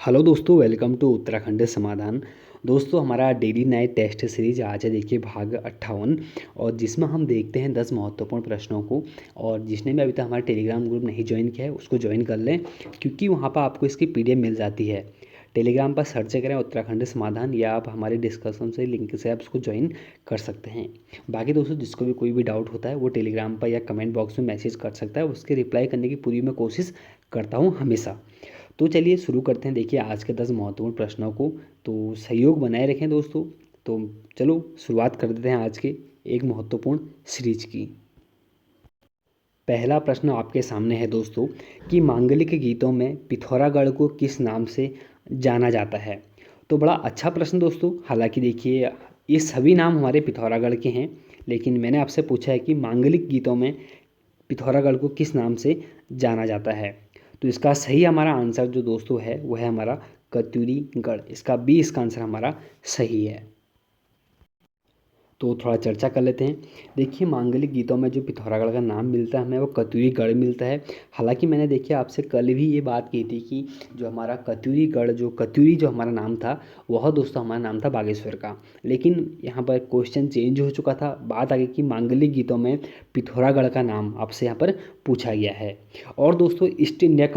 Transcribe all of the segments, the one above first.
Hello दोस्तों, welcome to Uttarakhand समाधान। दोस्तों, हमारा डेली नाइट टेस्ट सीरीज आज है देखिए भाग 58 और जिसमें हम देखते हैं 10 महत्वपूर्ण प्रश्नों को। और जिसने भी अभी तक हमारा टेलीग्राम ग्रुप नहीं ज्वाइन किया है उसको ज्वाइन कर लें, क्योंकि वहाँ पर आपको इसकी पीडीएफ मिल जाती है। टेलीग्राम पर सर्च करें उत्तराखंड समाधान, या आप हमारे डिस्कशन से लिंक से आप उसको ज्वाइन कर सकते हैं। बाकी दोस्तों, जिसको भी कोई भी डाउट होता है वो टेलीग्राम पर या कमेंट बॉक्स में मैसेज कर सकता है, उसके रिप्लाई करने की पूरी मैं कोशिश करता हूँ हमेशा। तो चलिए शुरू करते हैं देखिए आज के 10 महत्वपूर्ण प्रश्नों को। तो सहयोग बनाए रखें दोस्तों। तो चलो शुरुआत कर देते हैं आज के एक महत्वपूर्ण सीरीज की। पहला प्रश्न आपके सामने है दोस्तों कि मांगलिक गीतों में पिथौरागढ़ को किस नाम से जाना जाता है। तो बड़ा अच्छा प्रश्न दोस्तों। हालांकि देखिए ये सभी नाम हमारे पिथौरागढ़ के हैं, लेकिन मैंने आपसे पूछा है कि मांगलिक गीतों में पिथौरागढ़ को किस नाम से जाना जाता है। तो इसका सही हमारा आंसर जो दोस्तों है वो है हमारा कत्यूरीगढ़। इसका बी इसका आंसर हमारा सही है। तो थोड़ा चर्चा कर लेते हैं। देखिए मांगलिक गीतों में जो पिथौरागढ़ का नाम मिलता है हमें वो कत्यूरीगढ़ मिलता है। हालांकि मैंने देखिए आपसे कल भी ये बात की थी कि जो हमारा कत्यूरीगढ़ जो कत्यूरी जो हमारा नाम था वह दोस्तों हमारा नाम था बागेश्वर का। लेकिन यहाँ पर क्वेश्चन चेंज हो चुका था, बात आ गई कि मांगलिक गीतों में पिथौरागढ़ का नाम आपसे यहाँ पर पूछा गया है। और दोस्तों ईस्ट इंडिया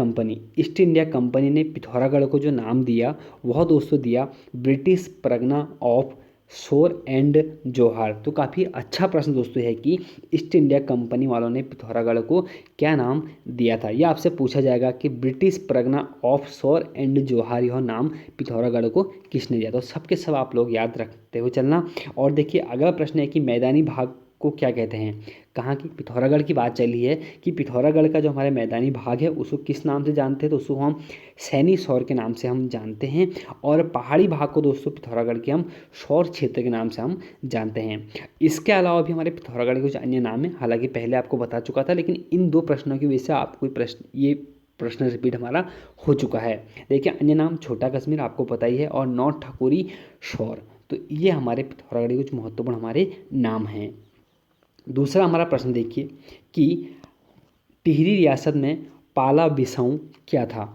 कंपनी ने पिथौरागढ़ को जो नाम दिया वह दोस्तों दिया ब्रिटिश परगना ऑफ शोर एंड जोहार। तो काफ़ी अच्छा प्रश्न दोस्तों है कि ईस्ट इंडिया कंपनी वालों ने पिथौरागढ़ को क्या नाम दिया था। यह आपसे पूछा जाएगा कि ब्रिटिश परगना ऑफ शोर एंड जोहार यह नाम पिथौरागढ़ को किसने दिया। तो सबके सब आप लोग याद रखते हुए चलना। और देखिए अगला प्रश्न है कि मैदानी भाग को क्या कहते हैं। कहाँ की पिथौरागढ़ की बात चली है कि पिथौरागढ़ का जो हमारे मैदानी भाग है उसको किस नाम से जानते हैं। तो उसको हम सैनी शौर के नाम से हम जानते हैं। और पहाड़ी भाग को दोस्तों पिथौरागढ़ के हम शौर क्षेत्र के नाम से हम जानते हैं। इसके अलावा भी हमारे पिथौरागढ़ के कुछ अन्य नाम हैं, हालांकि पहले आपको बता चुका था, लेकिन इन दो प्रश्नों की वजह से आपको प्रश्न रिपीट हमारा हो चुका है। देखिए अन्य नाम छोटा कश्मीर आपको पता ही है, और नॉर्थ ठकुरी शौर। तो ये हमारे पिथौरागढ़ के कुछ महत्वपूर्ण हमारे नाम हैं। दूसरा हमारा प्रश्न देखिए कि टिहरी रियासत में पाला बिसाऊ क्या था।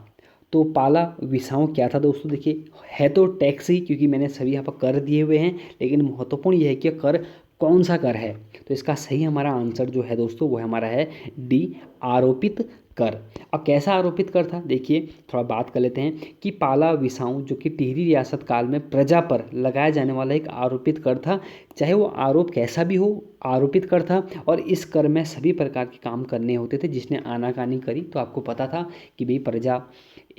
तो पाला बिसाऊ क्या था दोस्तों। देखिए है तो टैक्स ही, क्योंकि मैंने सभी यहाँ पर कर दिए हुए हैं, लेकिन महत्वपूर्ण यह है कि कर कौन सा कर है। तो इसका सही हमारा आंसर जो है दोस्तों वो हमारा है डी, आरोपित कर। अब कैसा आरोपित कर था देखिए थोड़ा बात कर लेते हैं कि पाला बिसाऊ जो कि टिहरी रियासत काल में प्रजा पर लगाया जाने वाला एक आरोपित कर था। चाहे वो आरोप कैसा भी हो, आरोपित कर था। और इस कर में सभी प्रकार के काम करने होते थे। जिसने आनाकानी करी तो आपको पता था कि भाई प्रजा,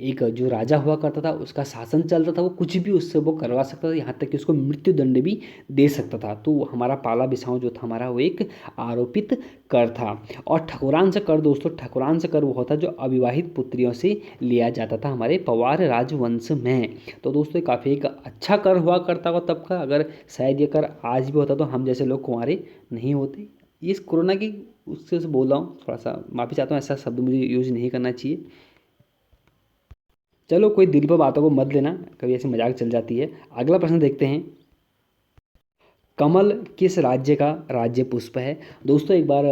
एक जो राजा हुआ करता था उसका शासन चलता था, वो कुछ भी उससे वो करवा सकता था, यहाँ तक कि उसको मृत्यु दंड भी दे सकता था। तो हमारा पाला बिसाऊ जो था हमारा वो एक आरोपित कर था। और ठकुरान से कर दोस्तों, ठकुरान से कर वो होता जो अविवाहित पुत्रियों से लिया जाता था हमारे पवार राजवंश में। तो दोस्तों काफ़ी एक अच्छा कर हुआ करता हो तब का। अगर शायद ये कर आज भी होता तो हम जैसे लोग कुंवारे नहीं होते। इस कोरोना की उससे बोल रहा हूँ, थोड़ा सा माफ़ी चाहता हूँ, ऐसा शब्द मुझे यूज़ नहीं करना चाहिए। चलो कोई दिल पर बातों को मत लेना, कभी ऐसी मजाक चल जाती है। अगला प्रश्न देखते हैं, कमल किस राज्य का राज्य पुष्प है। दोस्तों एक बार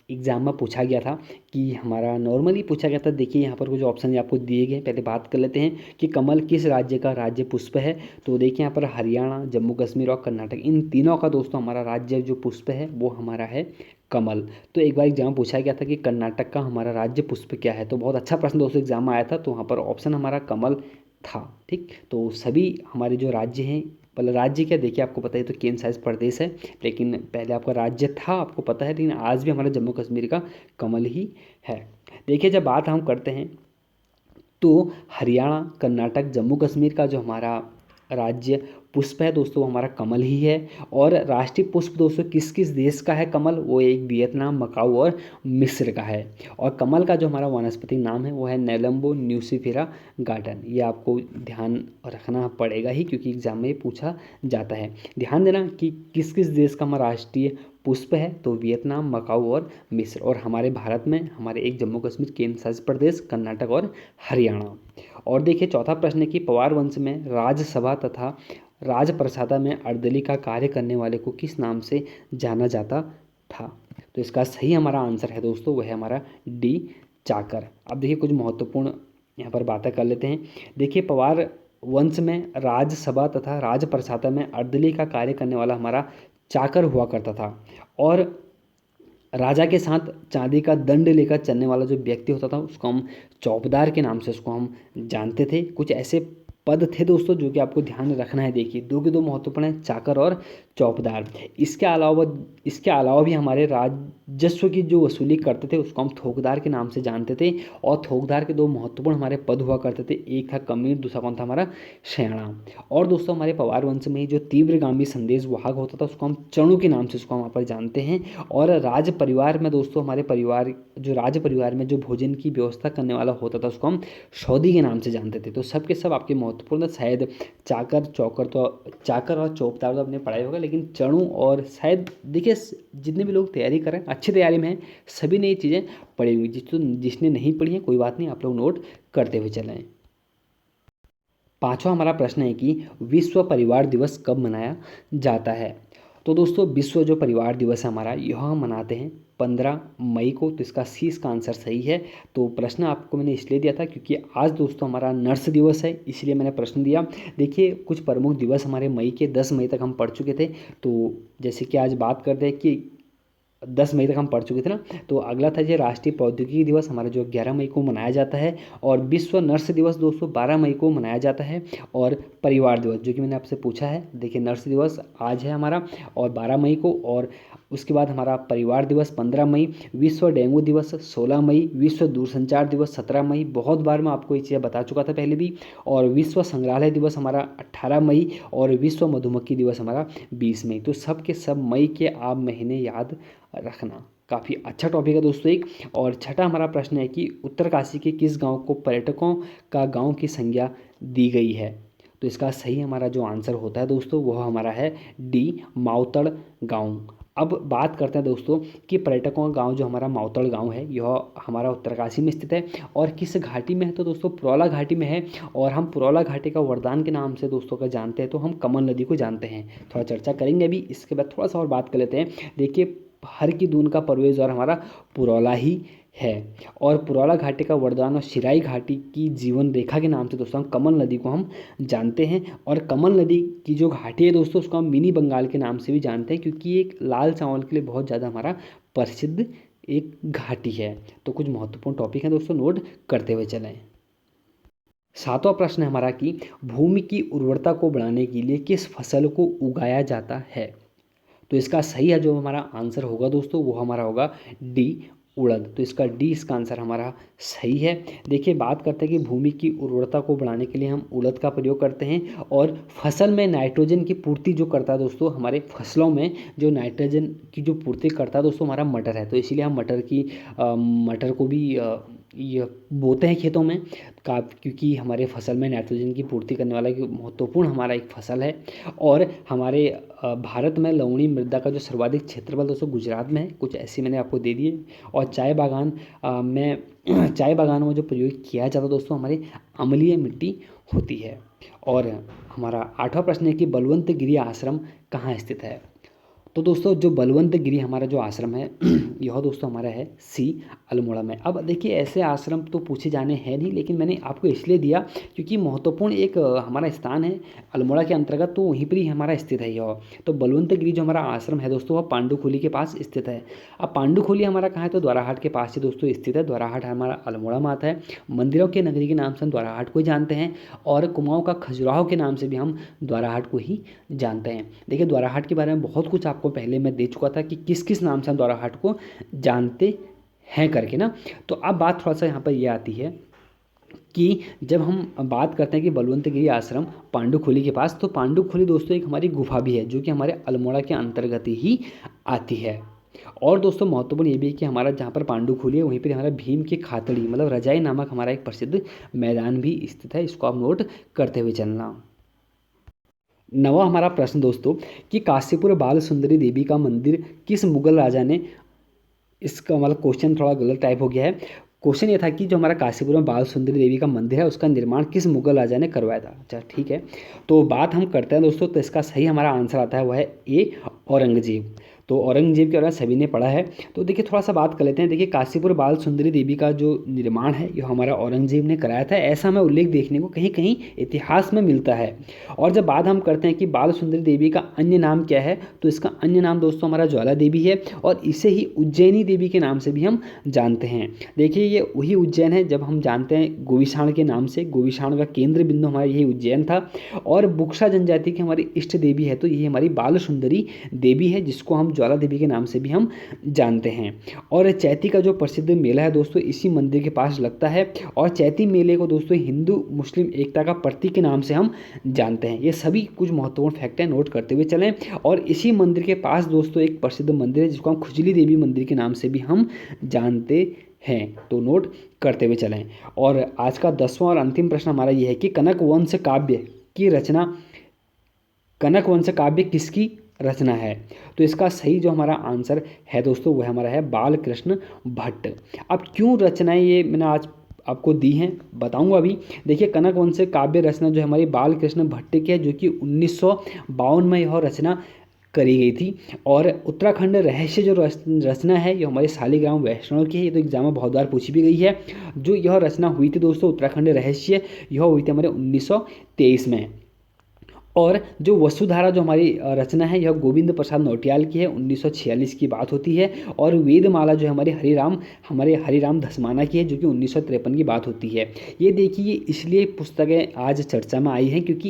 एग्जाम में पूछा गया था कि हमारा नॉर्मली पूछा गया था। देखिए यहाँ पर कुछ ऑप्शन आपको दिए गए, पहले बात कर लेते हैं कि कमल किस राज्य का राज्य पुष्प है। तो देखिए यहाँ पर हरियाणा, जम्मू कश्मीर और कर्नाटक, इन तीनों का दोस्तों हमारा राज्य जो पुष्प है वो हमारा है कमल। तो एक बार एग्जाम पूछा गया था कि कर्नाटक का हमारा राज्य पुष्प क्या है। तो बहुत अच्छा प्रश्न दोस्तों एग्जाम में आया था, तो वहाँ पर ऑप्शन हमारा कमल था। ठीक, तो सभी हमारे जो राज्य हैं, मतलब राज्य क्या देखिए आपको पता है तो केंद्र शासित प्रदेश है, लेकिन पहले आपका राज्य था आपको पता है, लेकिन आज भी हमारा जम्मू कश्मीर का कमल ही है। देखिए जब बात हम करते हैं तो हरियाणा, कर्नाटक, जम्मू कश्मीर का जो हमारा राज्य पुष्प है दोस्तों वो हमारा कमल ही है। और राष्ट्रीय पुष्प दोस्तों किस किस देश का है कमल, वो एक वियतनाम, मकाऊ और मिस्र का है। और कमल का जो हमारा वनस्पति नाम है वो है नेलम्बो न्यूसिफेरा गार्डन। ये आपको ध्यान रखना पड़ेगा ही, क्योंकि एग्जाम में पूछा जाता है। ध्यान देना कि किस किस देश का हमारा राष्ट्रीय पुष्प है, तो वियतनाम, मकाऊ और मिस्र। और हमारे भारत में हमारे एक जम्मू कश्मीर, केंद्र शासित प्रदेश, कर्नाटक और हरियाणा। और देखिए चौथा प्रश्न है कि पवार वंश में राजसभा तथा राजप्रसादा में अर्दली का कार्य करने वाले को किस नाम से जाना जाता था। तो इसका सही हमारा आंसर है दोस्तों वह है हमारा डी, चाकर। अब देखिए कुछ महत्वपूर्ण यहाँ पर बातें कर लेते हैं। देखिए पवार वंश में राजसभा तथा राजप्रसाद में अर्दली का कार्य करने वाला हमारा चाकर हुआ करता था, और राजा के साथ चांदी का दंड लेकर चलने वाला जो व्यक्ति होता था उसको हम चौकीदार के नाम से उसको हम जानते थे। कुछ ऐसे पद थे दोस्तों जो कि आपको ध्यान में रखना है। देखिए दो के दो महत्वपूर्ण है, चाकर और चौकीदार। इसके अलावा भी हमारे राजस्व की जो वसूली करते थे उसको हम थोकदार के नाम से जानते थे, और थोकदार के दो महत्वपूर्ण हमारे पद हुआ करते थे, एक था कमीर, दूसरा कौन था हमारा शयाणा। और दोस्तों हमारे पवार वंश में ही जो तीव्रगामी संदेश वाहक होता था उसको हम चणु के नाम से उसको हम यहाँ पर जानते हैं। और राज परिवार में दोस्तों हमारे परिवार जो राज परिवार में जो भोजन की व्यवस्था करने वाला होता था उसको हम सौदी के नाम से जानते थे। तो सब के सब आपके महत्वपूर्ण, शायद चाकर और चौकीदार तो आपने पढ़ाई होगा, लेकिन चणु और शायद देखिए जितने भी लोग तैयारी करें अच्छी तैयारी में हैं सभी ने ये चीज़ें पढ़ी हुई। जिसने नहीं पढ़ी है कोई बात नहीं, आप लोग नोट करते हुए चलें। पांचवा हमारा प्रश्न है कि विश्व परिवार दिवस कब मनाया जाता है। तो दोस्तों विश्व जो परिवार दिवस है हमारा, यह हम मनाते हैं 15 मई को। तो इसका आंसर सही है। तो प्रश्न आपको मैंने इसलिए दिया था क्योंकि आज दोस्तों हमारा नर्स दिवस है, इसलिए मैंने प्रश्न दिया। देखिए कुछ प्रमुख दिवस हमारे मई के 10 मई तक हम पढ़ चुके थे। तो जैसे कि आज बात करते हैं कि 10 मई तक हम पढ़ चुके थे ना। तो अगला था ये राष्ट्रीय प्रौद्योगिकी दिवस हमारा जो 11 मई को मनाया जाता है, और विश्व नर्स दिवस दोस्तों 12 मई को मनाया जाता है। और परिवार दिवस जो कि मैंने आपसे पूछा है, देखिए नर्स दिवस आज है हमारा और 12 मई को, और उसके बाद हमारा परिवार दिवस 15 मई, विश्व डेंगू दिवस 16 मई, विश्व दूरसंचार दिवस 17 मई, बहुत बार मैं आपको ये चीज़ें बता चुका था पहले भी, और विश्व संग्रहालय दिवस हमारा 18 मई, और विश्व मधुमक्खी दिवस हमारा 20 मई। तो सब के सब मई के आप महीने याद रखना। काफ़ी अच्छा टॉपिक है दोस्तों एक। और छठा हमारा प्रश्न है कि उत्तरकाशी के किस गांव को पर्यटकों का गांव की संज्ञा दी गई है। तो इसका सही हमारा जो आंसर होता है दोस्तों वह हमारा है डी, माउतड़ गांव। अब बात करते हैं दोस्तों कि पर्यटकों का गांव जो हमारा माउतड़ गांव है यह हमारा उत्तरकाशी में स्थित है, और किस घाटी में है तो दोस्तों पुरौला घाटी में है। और हम पुरौला घाटी का वरदान के नाम से दोस्तों का जानते हैं, तो हम कमल नदी को जानते हैं। थोड़ा चर्चा करेंगे अभी, इसके बाद थोड़ा सा और बात कर लेते हैं। देखिए हर की दून का प्रवेश द्वार हमारा पुरौला ही है, और पुरौला घाटी का वरदान और शिराई घाटी की जीवन रेखा के नाम से दोस्तों हम कमल नदी को हम जानते हैं। और कमल नदी की जो घाटी है दोस्तों उसको हम मिनी बंगाल के नाम से भी जानते हैं, क्योंकि एक लाल चावल के लिए बहुत ज़्यादा हमारा प्रसिद्ध एक घाटी है। तो कुछ महत्वपूर्ण टॉपिक हैं दोस्तों, नोट करते हुए चलें। सातवां प्रश्न है हमारा कि भूमि की उर्वरता को बढ़ाने के लिए किस फसल को उगाया जाता है। तो इसका सही है जो हमारा आंसर होगा दोस्तों वो हमारा होगा डी, उड़द। तो इसका आंसर हमारा सही है। देखिए बात करते हैं कि भूमि की उर्वरता को बढ़ाने के लिए हम उड़द का प्रयोग करते हैं, और फसल में नाइट्रोजन की पूर्ति जो करता है दोस्तों, हमारे फसलों में जो नाइट्रोजन की जो पूर्ति करता है दोस्तों हमारा मटर है। तो इसीलिए हम मटर को भी ये बोते हैं खेतों में क्योंकि हमारे फसल में नाइट्रोजन की पूर्ति करने वाला एक महत्वपूर्ण हमारा एक फसल है। और हमारे भारत में लवणीय मृदा का जो सर्वाधिक क्षेत्रफल दोस्तों गुजरात में है। कुछ ऐसी मैंने आपको दे दिए। और चाय बागानों में जो प्रयोग किया जाता है दोस्तों हमारी अम्लीय मिट्टी होती है। और हमारा आठवां प्रश्न है कि बलवंत गिरी आश्रम कहाँ स्थित है। तो दोस्तों जो बलवंत गिरी हमारा जो आश्रम है यह दोस्तों हमारा है सी, अल्मोड़ा में। अब देखिए ऐसे आश्रम तो पूछे जाने हैं नहीं, लेकिन मैंने आपको इसलिए दिया क्योंकि महत्वपूर्ण एक हमारा स्थान है अल्मोड़ा के अंतर्गत, तो वहीं पर ही हमारा स्थित है यह। तो बलवंत गिरी जो हमारा आश्रम है दोस्तों वह पांडुखोली के पास स्थित है। अब पांडुखोली हमारा कहाँ है तो द्वाराहाट के पास ही दोस्तों स्थित है। द्वाराहाट हमारा अल्मोड़ा में आता है। मंदिरों के नगरी के नाम से हम द्वाराहाट को ही जानते हैं, और कुमाऊँ का खजुराहो के नाम से भी हम द्वाराहाट को ही जानते हैं। देखिए द्वाराहाट के बारे में बहुत कुछ आपको पहले मैं दे चुका था कि किस किस नाम से हम द्वाराहाट को जानते हैं करके ना। तो अब बात थोड़ा सा यहाँ पर ये आती है कि जब हम बात करते हैं कि बलवंत गिरी आश्रम पांडुखोली के पास, तो पांडुखोली दोस्तों एक हमारी गुफा भी है जो कि हमारे अल्मोड़ा के अंतर्गत ही आती है। और दोस्तों महत्वपूर्ण ये भी है कि हमारा जहाँ पर पांडुखोली है वहीं पर हमारा भीम की खातड़ी मतलब रजाई नामक हमारा एक प्रसिद्ध मैदान भी स्थित है। इसको आप नोट करते हुए चलना। नवा हमारा प्रश्न दोस्तों कि काशीपुर बाल सुंदरी देवी का मंदिर किस मुगल राजा ने, इसका मतलब क्वेश्चन थोड़ा गलत टाइप हो गया है। क्वेश्चन ये था कि जो हमारा काशीपुर में बाल सुंदरी देवी का मंदिर है उसका निर्माण किस मुगल राजा ने करवाया था। अच्छा ठीक है, तो बात हम करते हैं दोस्तों, तो इसका सही हमारा आंसर आता है वह है ए, औरंगजेब। तो औरंगजेब के बारे में सभी ने पढ़ा है। तो देखिए थोड़ा सा बात कर लेते हैं। देखिए काशीपुर बाल सुंदरी देवी का जो निर्माण है ये हमारा औरंगजेब ने कराया था, ऐसा हमें उल्लेख देखने को कहीं कहीं इतिहास में मिलता है। और जब बात हम करते हैं कि बाल सुंदरी देवी का अन्य नाम क्या है, तो इसका अन्य नाम दोस्तों हमारा ज्वाला देवी है, और इसे ही उज्जैनी देवी के नाम से भी हम जानते हैं। देखिए ये वही उज्जैन है जब हम जानते हैं गोविषाण के नाम से, गोविषाण का केंद्र बिंदु हमारा यही उज्जैन था। और बुक्शा जनजाति की हमारी इष्ट देवी है, तो ये हमारी बाल सुंदरी देवी है, जिसको हम ज्वाला देवी के नाम से भी हम जानते हैं। और चैती का जो प्रसिद्ध मेला है दोस्तों इसी मंदिर के पास लगता है, और चैती मेले को दोस्तों हिंदू मुस्लिम एकता का प्रतीक के नाम से हम जानते हैं। ये सभी कुछ महत्वपूर्ण फैक्ट हैं, नोट करते हुए चलें। और इसी मंदिर के पास दोस्तों एक प्रसिद्ध मंदिर है जिसको हम खुजली देवी मंदिर के नाम से भी हम जानते हैं, तो नोट करते हुए चलें। और आज का 10वां और अंतिम प्रश्न हमारा ये है कि कनक वंश काव्य की रचना, कनक वंश काव्य किसकी रचना है? तो इसका सही जो हमारा आंसर है दोस्तों वह हमारा है बाल कृष्ण भट्ट। अब क्यों रचनाएं ये मैंने आज आपको दी हैं बताऊंगा अभी। देखिए कनक वंश काव्य रचना जो हमारी बाल कृष्ण भट्ट की है, जो कि 1952 में यह रचना करी गई थी। और उत्तराखंड रहस्य जो रचना है ये हमारे शालिग्राम वैष्णव की है, ये तो एग्जाम में बहुत बार पूछी भी गई है। जो यह रचना हुई थी दोस्तों उत्तराखंड रहस्य, यह हुई थी हमारे 1923 में। और जो वसुधारा जो हमारी रचना है यह गोविंद प्रसाद नौटियाल की है, 1946 की बात होती है। और वेदमाला जो है हमारे हरिराम धस्माना की है, जो कि 1953 की बात होती है। ये देखिए इसलिए पुस्तकें आज चर्चा में आई हैं क्योंकि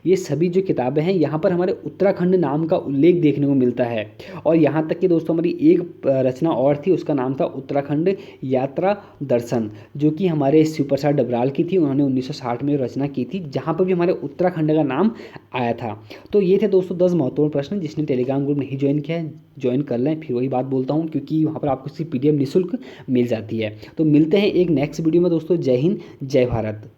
ये सभी जो किताबें हैं यहाँ पर हमारे उत्तराखंड नाम का उल्लेख देखने को मिलता है। और यहाँ तक कि दोस्तों हमारी एक रचना और थी, उसका नाम था उत्तराखंड यात्रा दर्शन, जो कि हमारे शिव प्रसाद डबराल की थी, उन्होंने 1960 में रचना की थी, जहाँ पर भी हमारे उत्तराखंड का नाम आया था। तो ये थे दोस्तों 10 महत्वपूर्ण प्रश्न। जिसने टेलीग्राम ग्रुप नहीं ज्वाइन किया है ज्वाइन कर लें। फिर वही बात बोलता हूँ क्योंकि वहाँ पर आपको इसकी PDF निःशुल्क मिल जाती है। तो मिलते हैं एक नेक्स्ट वीडियो में दोस्तों। जय हिंद जय भारत।